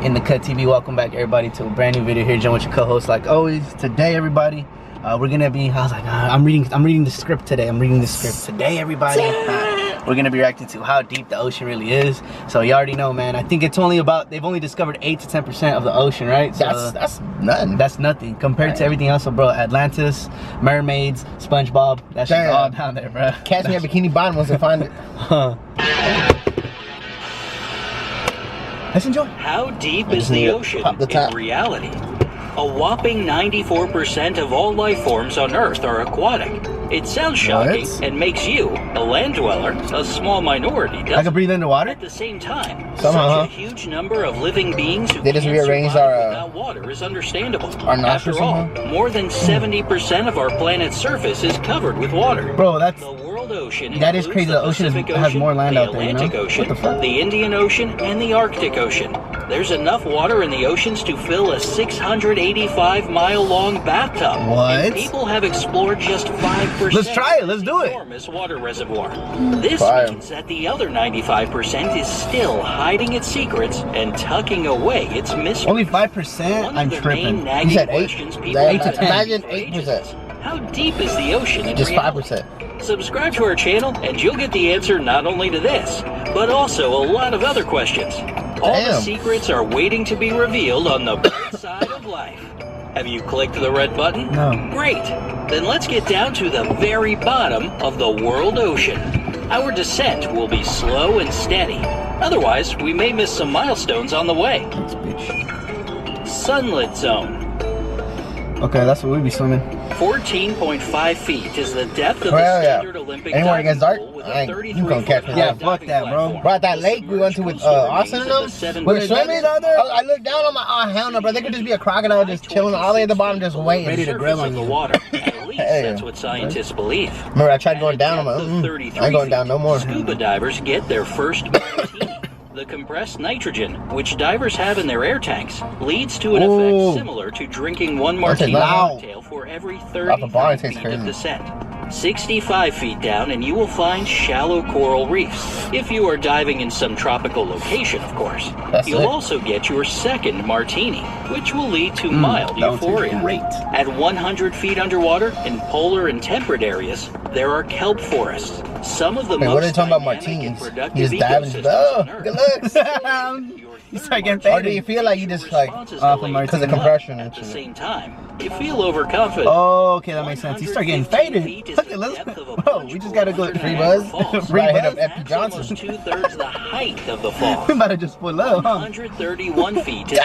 In the Cut TV, welcome back everybody to a brand new video here. John with your co-host like always. Today everybody, we're gonna be, I was like, I'm reading the script today. Today everybody, we're gonna be reacting to how deep the ocean really is. So you already know, man. I think it's only about, they've only discovered 8 to 10% of the ocean, right? So that's nothing. That's nothing compared to everything else. So bro, Atlantis, mermaids, SpongeBob, that shit's all down there, bro. Catch me at Bikini Bottom once I find it. Let's enjoy. How deep is the ocean in reality? A whopping 94% of all life forms on Earth are aquatic. It sounds shocking and makes you, a land dweller, a small minority, doesn't it? I can breathe underwater? At the same time, somehow, such a huge number of living beings who they just can't rearranged survive without water is understandable. After all, more than 70% of our planet's surface is covered with water. Bro, that's... The world ocean that is crazy. The ocean has more land out there, you know? The Atlantic Ocean, what the fuck? the Indian Ocean, and the Arctic Ocean. There's enough water in the oceans to fill a 685-mile-long bathtub. What? And people have explored just 5%. Let's try it. Let's do it. Enormous water reservoir. This means that the other 95% is still hiding its secrets and tucking away its mysteries. Only 5%? I'm tripping. You said 8? Imagine 8%. How deep is the ocean in just reality? 5%. Subscribe to our channel and you'll get the answer not only to this, but also a lot of other questions. All the secrets are waiting to be revealed on the bright side of life. Have you clicked the red button? No. Great. Then let's get down to the very bottom of the world ocean. Our descent will be slow and steady. Otherwise, we may miss some milestones on the way. Sunlit zone. Okay, that's what we be swimming. 14.5 feet is the depth of the standard Olympic diving pool with a 33 you catch me. Yeah, fuck that, bro. Bro, that lake we went to with Austin and them, we were swimming down there. I looked down on my, oh hell no, bro. They could just be a crocodile just chilling all the way at the bottom, just waiting. Ready to grill on the water. At least that's what scientists believe. Remember, I tried going down, I'm like, I ain't going down no more. Scuba divers get their first martini. The compressed nitrogen, which divers have in their air tanks, leads to an effect similar to drinking one martini cocktail for every 30 feet of descent. 65 feet down and you will find shallow coral reefs. If you are diving in some tropical location, of course. You'll also get your second martini, which will lead to mild euphoria. At 100 feet underwater, in polar and temperate areas, there are kelp forests. Some of the most what are they talking about martinis? You just dive into good looks. You start getting faded. Or do you feel like you just like off of because of compression and at the same time? You feel overconfident. Oh, okay, that makes sense. You start getting faded. Okay, bro, we just gotta go free buzz. Free hit up FP Johnson. 2/3 the height of the fall. We about to just pull up, huh? 131 feet is the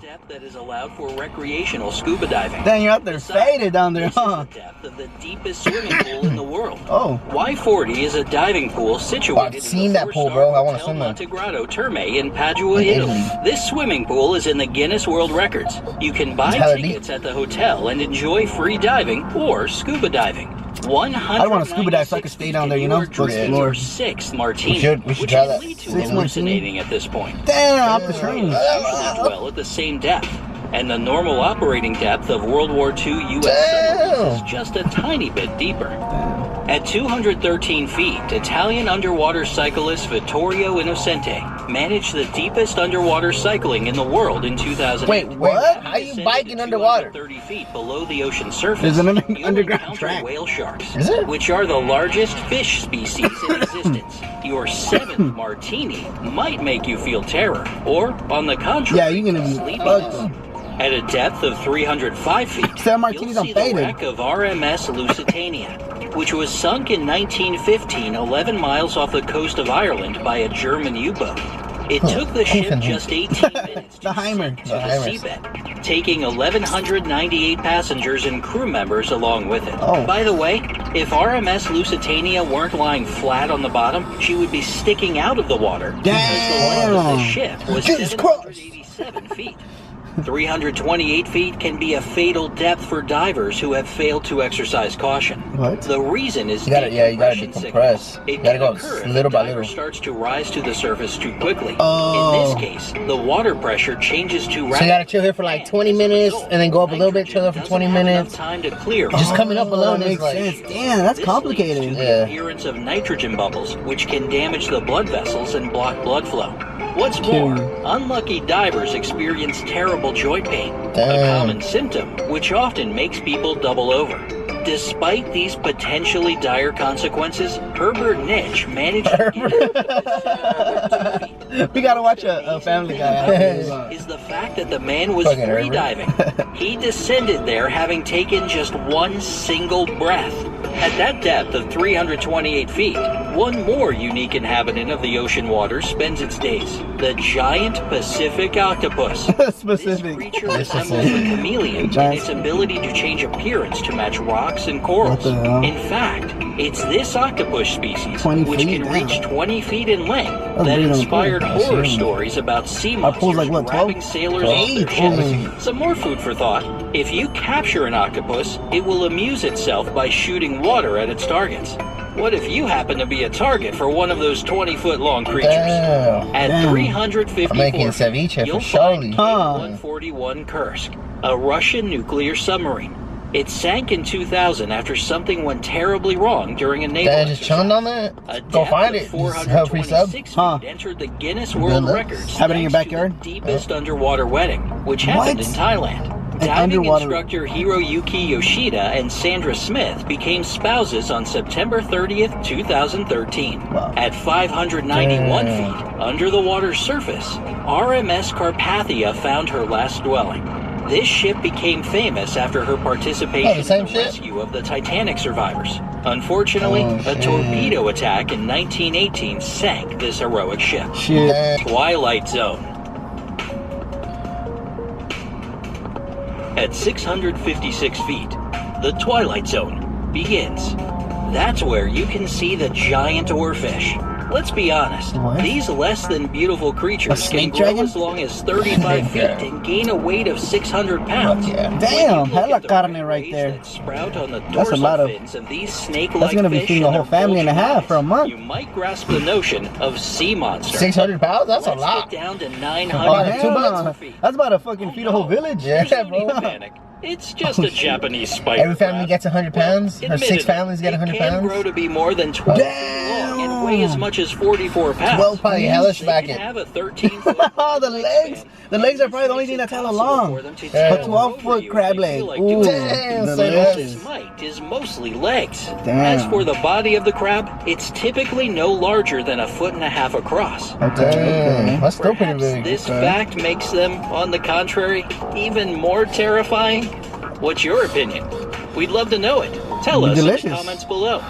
depth that is allowed for recreational scuba diving. Dang, you're out there faded down there, huh? This is the depth of the deepest swimming pool in the world. Oh. Y40 is a diving pool situated in the four-star Monte Grotto Terme in Padua, Italy. This swimming pool is in the Guinness World Records. You can buy tickets at the hotel and enjoy free diving or scuba diving. I don't want to scuba dive so I can stay down there, you know? Your sixth martini, we should try that. Lead to hallucinating at this point. Damn, off the train. Well, at the same depth. And the normal operating depth of World War II U.S. submarines is just a tiny bit deeper. At 213 feet, Italian underwater cyclist Vittorio Innocente managed the deepest underwater cycling in the world in 2008. Wait, what? How are you biking underwater? 30 feet below the ocean surface. There's an underground track. Whale sharks, which are the largest fish species in existence. Your seventh martini might make you feel terror, or on the contrary, you're gonna be sleepiness. At a depth of 305 feet, you'll see the wreck of RMS Lusitania, which was sunk in 1915 11 miles off the coast of Ireland by a German U-boat. It took the ship just 18 minutes to sink to the seabed, taking 1,198 passengers and crew members along with it. By the way, if RMS Lusitania weren't lying flat on the bottom, she would be sticking out of the water because the length of the ship was 787 feet. 328 feet can be a fatal depth for divers who have failed to exercise caution. What? The reason is you gotta decompress. You gotta go little by little. Starts to rise to the surface too quickly. In this case, the water pressure changes too rapidly. So you gotta chill here for like 20 minutes and then go up a little bit, chill there for 20 minutes. Time to clear. Just coming up alone makes sense. Damn, that's complicated. The appearance of nitrogen bubbles, which can damage the blood vessels and block blood flow. What's more, unlucky divers experience terrible joint pain, a Damn. common symptom which often makes people double over. Despite these potentially dire consequences, Herbert Nitsch managed to get We gotta watch a Family Guy after this. is the fact that the man was Fucking free Herbert. diving. He descended there having taken just one single breath. At that depth of 328 feet, one more unique inhabitant of the ocean waters spends its days. The giant Pacific octopus. Specific. This creature resembles a chameleon in its ability to change appearance to match rocks and corals. What the hell? In fact, it's this octopus species, 20 which feet? can reach 20 feet in length, That's that big on inspired cool. horror That's stories about sea Our pool's monsters like, what, 12? grabbing sailors off their 8? ships. Some more food for thought. If you capture an octopus, it will amuse itself by shooting water at its targets. What if you happen to be a target for one of those 20-foot-long creatures? Damn. At Damn. 354 I'm making feet, ceviche you'll for find Charlie. K-141 Kursk, a Russian nuclear submarine. It sank in 2000 after something went terribly wrong during a naval Dad just chilling on that? A Go depth find of it. Just have free sub. 426 Huh. feet entered the Guinness World luck. Records. Have it in your thanks to backyard? the deepest underwater wedding, which happened What? in Thailand. An Diving underwater- instructor Hiroyuki Yoshida and Sandra Smith became spouses on September 30th, 2013. Wow. At 591 Damn. feet under the water's surface, RMS Carpathia found her last dwelling. This ship became famous after her participation Oh, the same in the ship? rescue of the Titanic survivors. Unfortunately, Oh, a shit. torpedo attack in 1918 sank this heroic ship. Shit. Damn. Twilight Zone. At 656 feet, the Twilight Zone begins. That's where you can see the giant oarfish. Let's be honest, What? these less than beautiful A creatures snake can grow dragon? as long as 35 feet Yeah. and gain a weight of 600 pounds. Yeah. When Damn, you look hella at the carne red right rays there. that sprout on the That's a lot dorsal of- fins of these snake-like That's gonna be fish feeding a and whole their family and a bulging half for a eyes, month. You might grasp the notion of sea monster. 600 pounds? That's a Let's lot. get down to Oh, 900 yeah. 2 bucks? Damn. That's about to fucking feed a whole village. Yeah, Don't bro. panic. It's just a Japanese spider. Every family crab. gets 100 pounds? Or 6 Admittedly, families get 100 It can pounds? grow to be more than 12 feet long and weigh as much as 44 pounds. 12 probably hella They back can it. have a 13-foot Oh, the legs. The legs are probably the only thing that's hella long. Yeah. A 12-foot crab leg. Ooh, Damn, delicious. Its might is mostly legs. Damn. As for the body of the crab, it's typically no larger than 1.5 feet across. Damn. That's still pretty Perhaps big. this Okay. fact makes them, on the contrary, even more terrifying. What's your opinion? We'd love to know it. Tell us in Delicious. the comments below.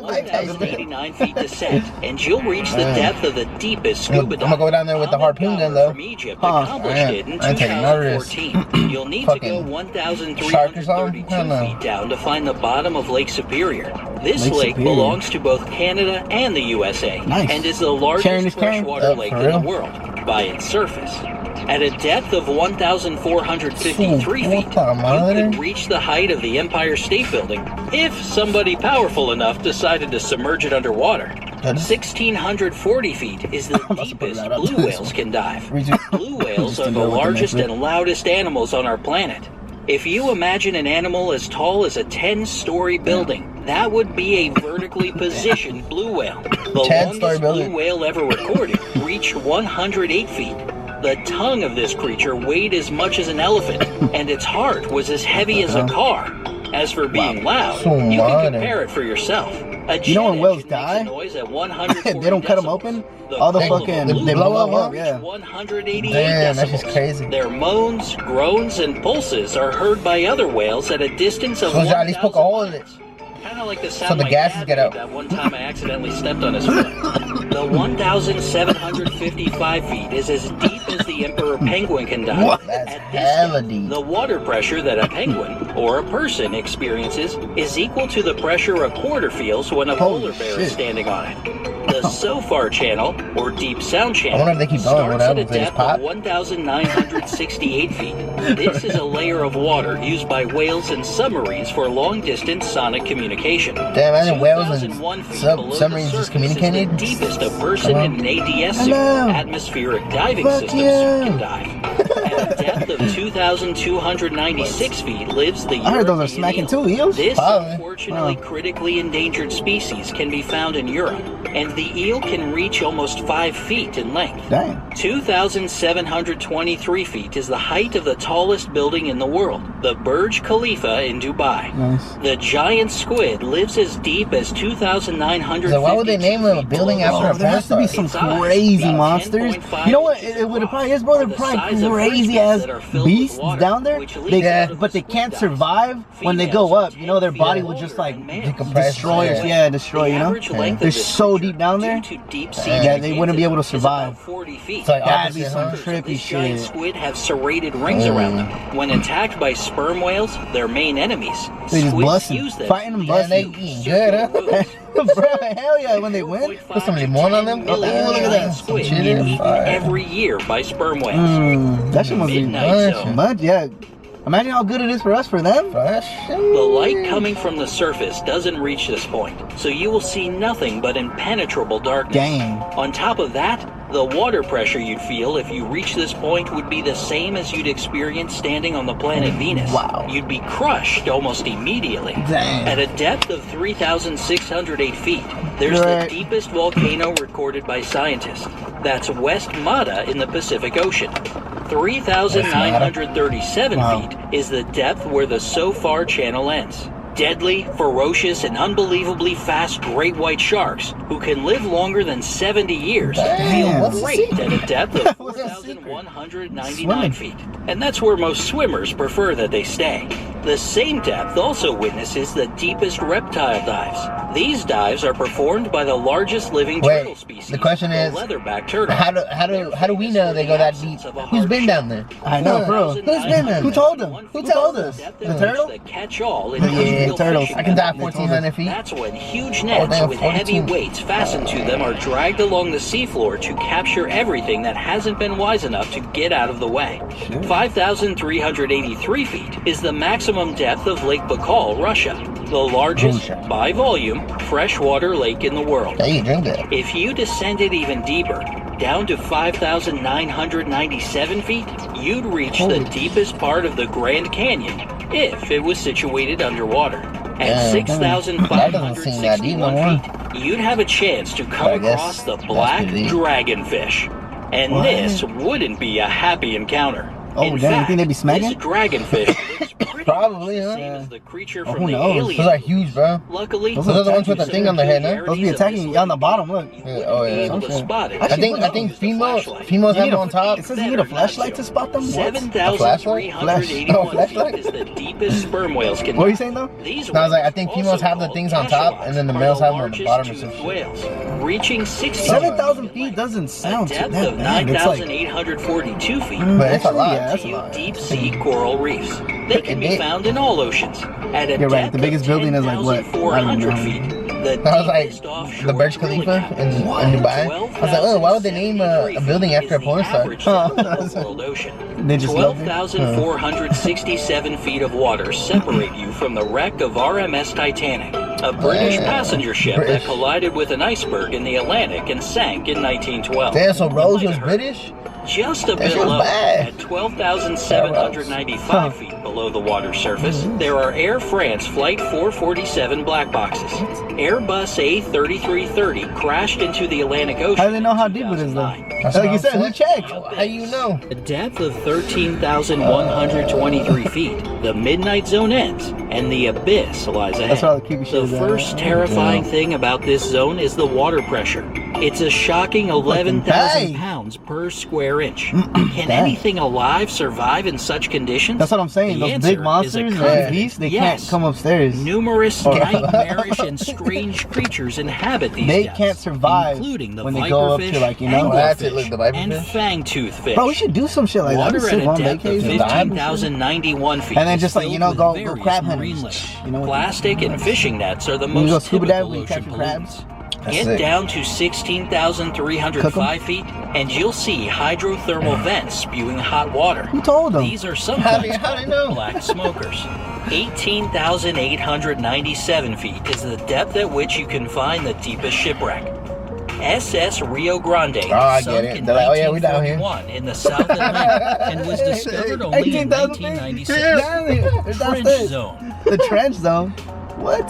Like 1,089 feet descent, and you'll reach the depth of the deepest I'm scuba gonna go down there with the Ahmed harpoon gun, Gawar though. From Egypt Huh. accomplished Man, it in I ain't taking no risk. 2014. You'll need to go Fucking 1,332 shark or something? feet down to find the bottom of Lake Superior. This Lake lake Superior. belongs to both Canada and the USA, Nice. and is the Sharing largest is caring? freshwater lake For in the real? world by its surface. At a depth of 1,453 feet, Puta you madre. can reach the height of the Empire State Building if somebody powerful enough decided to submerge it underwater. 1,640 feet is the I'm about to put deepest that up blue to this whales one. can dive. We just- Blue whales Just are to the go with the largest next and loudest animals on our planet. If you imagine an animal as tall as a 10-story building, that would be a vertically positioned blue whale. The 10-story longest blue building. whale ever recorded reached 108 feet. The tongue of this creature weighed as much as an elephant, and its heart was as heavy as a car. As for being loud, So you loud. can compare it for yourself. A You know when jet whales engine makes die? a noise at 140 They don't cut them decibels. open. The All the call of a fucking blue they whale blow will up, reach yeah. 188 Damn, that's decibels. just crazy. Their moans, groans, and pulses are heard by other whales at a distance of So you at least poke a hole in it. Kind of like the sound So the my gases dad get made out. that one time I accidentally stepped on his foot. The 1,755 feet is as deep as the emperor penguin can dive. What? That's At this hella depth, deep. the water pressure that a penguin or a person experiences is equal to the pressure a quarter feels when a Holy polar bear shit. is standing on it. The SOFAR channel, or deep sound channel, I wonder if they keep going. What starts at a happens? They just depth of pop? 1,968 feet. This is a layer of water used by whales and submarines for long-distance sonic communication. Damn, imagine whales and 2,001 feet below the submarines just surface communicating. is the deepest a person in an ADS suit, Hello. atmospheric diving Fuck systems, you. can dive. At a depth of 2,296 feet lives the I heard those are European smacking eel. too, eels. This Probably. unfortunately critically endangered species can be found in Europe, and the eel can reach almost 5 feet in length. Dang. 2,723 feet is the height of the tallest building in the world, the Burj Khalifa in Dubai. Nice. The giant squid lives as deep as 2,950 So why would they name a feet building below after the a There has to be some Its eyes, crazy about monsters. 10.5 You know what? inches What it wide, probably is, bro. They're are the probably size of crazy frisbees as that are filled with beasts water, down there. which leak out of But the they can't squid dive. survive when they Females go are up. You know, their 10 body feet will just older like than males. decompress. destroy us. Yeah. Yeah, destroy. The You know. average length of They're this so creature, deep down there. due to deep-sea Yeah, they wouldn't be able to is about survive. 40 feet. It's like That'd be opposite, some huh? trippy This giant shit. squid have serrated rings around them. When attacked by sperm whales, their main enemies, They just squids busting, use them fighting them, to Yeah, they busting. eating good, huh? Bro, hell yeah! When they win. Put some limon on them? Oh, look at that. Squid Some get chili. eaten Fire. every year by sperm whales. That shit must be Midnight nice. zone. much. Yeah. Imagine how good it is for us, for them. Fresh. The light coming from the surface doesn't reach this point, so you will see nothing but impenetrable darkness. Dang. On top of that, the water pressure you'd feel if you reach this point would be the same as you'd experience standing on the planet Venus. Wow. You'd be crushed almost immediately. Dang. At a depth of 3,608 feet, there's Right. the deepest volcano recorded by scientists. That's West Mata in the Pacific Ocean. 3,937 Wow. feet is the depth where the SOFAR channel ends. Deadly, ferocious, and unbelievably fast great white sharks, who can live longer than 70 years, Damn. feel What's the great at a depth of What's the secret? 4,199 feet. And that's where most swimmers prefer that they stay. The same depth also witnesses the deepest reptile dives. These dives are performed by the largest living turtle Wait, species, the question is, leatherback turtle. How do we know they go that deep? Who's been down there? I know, bro. Who's been there? Who told them? Who told us? The turtle? The catch-all in Yeah, industrial turtles. fishing I can dive methods. 1,400 feet. That's when huge Oh, nets damn, with heavy 42. weights fastened to them are dragged along the seafloor to capture everything that hasn't been wise enough to get out of the way. 5,383 feet is the maximum depth of Lake Baikal, Russia, the largest, Russia. by volume, freshwater lake in the world. Hey, you drink that. If you descended even deeper, down to 5,997 feet, you'd reach the deepest part of the Grand Canyon if it was situated underwater. At Damn, 6,561 that feet, you'd have a chance to come I guess across the that's black pretty deep. dragonfish. And What? this wouldn't be a happy encounter. Oh, In damn, you fact, think they'd be smacking? this dragonfish looks pretty Probably, much the huh? same as the creature Oh, from who the knows? Alien. Those are huge, bro. Luckily, Those are the ones with the thing on their head, huh? Those be attacking you on the bottom, look. You Yeah, wouldn't oh, be yeah. able to Okay. spot it. I think females You have need them a- on top. It says you need a flashlight to spot them? What? 7,381 flashlight? feet is the deepest sperm whales can What were you saying though? These No, I was like, I whales, think also females have the called things on top, and then the males cachalots, have them on the are bottom or largest some toothed shit. whales, reaching 60 7,000 feet doesn't sound a too depth that of bad. It's like 9,842 feet. But it's a lot. Yeah, that's a To lot. deep sea coral reefs. They can be big. found in all oceans. At a You're right, depth the biggest of building is like what? I don't 10,400 know. feet. The I was like, deepest offshore the Burj drilling Khalifa in Dubai. I was like, oh, why would they name a building after a porn star? World ocean. They just loved it? 12,467 feet of water separate you from the wreck of RMS Titanic, a British Yeah, passenger ship British. that collided with an iceberg in the Atlantic and sank in 1912. Damn, so Rose was British? Just a That bit shit was low, bad. at 12,795 feet below the water surface, there are Air France Flight 447 black boxes. Airbus A3330 crashed into the Atlantic Ocean. How do they know how in deep it is though? 2009. That's Like what you I'm said, who saying. checked? How you know? A depth of 13,123 feet, the midnight zone ends, and the abyss lies ahead. That's where all the creepy shit The is at. first terrifying thing about this zone is the water pressure. It's a shocking 11,000 Dang. pounds per square inch. Can Dang. anything alive survive in such conditions? That's what I'm saying. The Those answer big is a monsters, confident those beasts, they yes. can't come upstairs. Numerous nightmarish and strange creatures inhabit these They depths, can't survive including the when they go up to, viperfish, like, you know, that's it, look, anglerfish, the viperfish. and fangtooth fish. Bro, we should do some shit like that. Water Just at sit a on depth of vacation. 15,091 feet. And then is just, like, you know, filled go- with go various crab marine hunters. life. You know what- Plastic and fishing nets are the You go most scuba typical dive, we ocean catch crabs. pollutants. That's Get sick. down to 16,305 feet, and you'll see hydrothermal vents spewing hot water. Who told them? These are How sometimes do they know? black smokers. 18,897 feet is the depth at which you can find the deepest shipwreck. SS Rio Grande Oh, I get sunk it. in They're like, oh yeah, we down here. 1941 in the South Atlantic and was discovered only in 1996. Trench zone. The trench zone. What?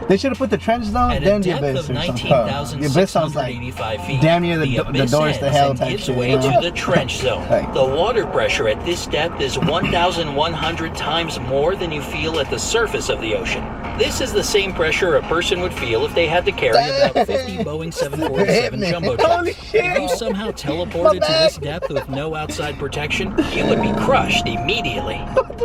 They should have put the trench zone, At then a the depth abyss of or something. The abyss sounds like 19,685 feet, damn near the abyss doors to ends hell and type gives shit. way you know? to the trench zone. Like- The water pressure at this depth is 1,100 times more than you feel at the surface of the ocean. This is the same pressure a person would feel if they had to carry about 50 Boeing 747 jumbo Holy jets. shit. If you somehow teleported to this depth with no outside protection, you would be crushed immediately.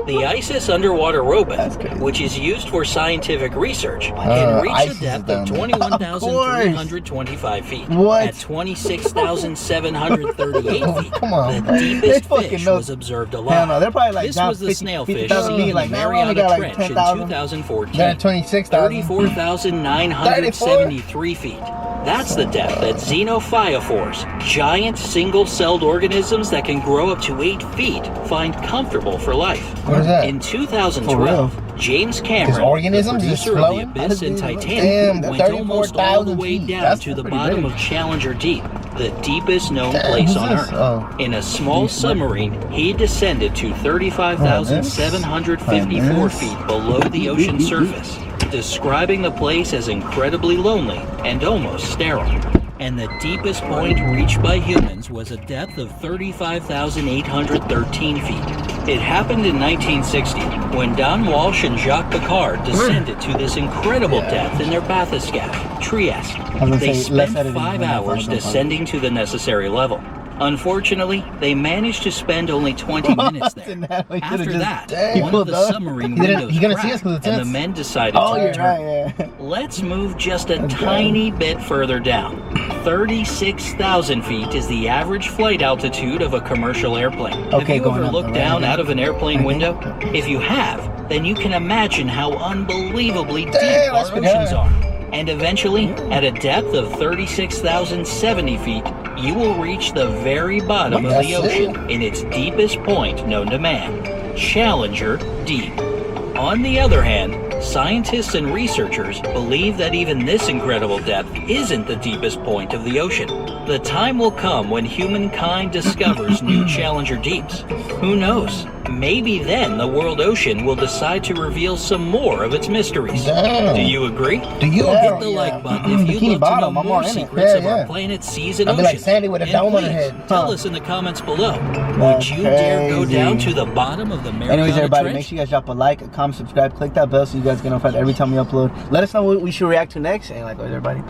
The ISIS underwater robot, which is used for scientific research, can reach a ISIS is depth down of there. 21,325 feet. What? At 26,738 feet, Come on. the deepest fucking fish know- was observed Hell alive. no, they're probably like This down was the 50 snailfish 50,000 seen feet. in Like, the man, we only Mariana got like Trench in 10,000. 2014. They're at 26,000. 34,973 feet. That's the depth that xenophyophores, giant single-celled organisms that can grow up to 8 feet, find comfortable for life. What is that? In 2012, James Cameron, organisms the just producer of The flowing? Abyss and Damn, Titanic, that's went almost all the 34,000 way feet. down That's to the pretty bottom big. of Challenger Deep, the deepest known place on Who's Earth. this? Oh. In a small submarine, he descended to 35,754 feet below the ocean surface, describing the place as incredibly lonely and almost sterile. And the deepest point reached by humans was a depth of 35,813 feet. It happened in 1960 when Don Walsh and Jacques Piccard descended to this incredible depth in their bathyscaphe, Trieste. gonna They say, less spent editing 5 than I hours thought. descending to the necessary level. Unfortunately, they managed to spend only 20 minutes there. Natalie could've After just- that, Dang. one of pulled the up. submarine He didn't- windows he gonna see us cracked, 'cause it's and the tense. men decided Oh, to you're return. right, yeah. Let's move just a tiny bit further down. 36,000 feet is the average flight altitude of a commercial airplane. Okay, Have you going ever up, looked right? down out of an airplane Mhm. window? If you have, then you can imagine how unbelievably deep Damn, our that's pretty oceans high. are. And eventually, at a depth of 36,070 feet, you will reach the very bottom of That's the ocean in its deepest point known to man, Challenger Deep. On the other hand, scientists and researchers believe that even this incredible depth isn't the deepest point of the ocean. The time will come when humankind discovers new Challenger Deeps. Who knows? Maybe then the world ocean will decide to reveal some more of its mysteries. Damn. Do you agree? Do you Yeah. Hit agree? the yeah. like button if you'd Bikini love Bottom, to I'm know more on it. secrets Yeah, of yeah. our planet's seas and I'd be like oceans. Sandy with a And dome on her please, head. Tell Huh. us in the comments below. Would That's you dare go down crazy. to the bottom of the Mariana Anyways, everybody, Trench? make sure you guys drop a like, a comment, subscribe, click that bell so you guys get notified every time we upload. Let us know what we should react to next. And like always, everybody.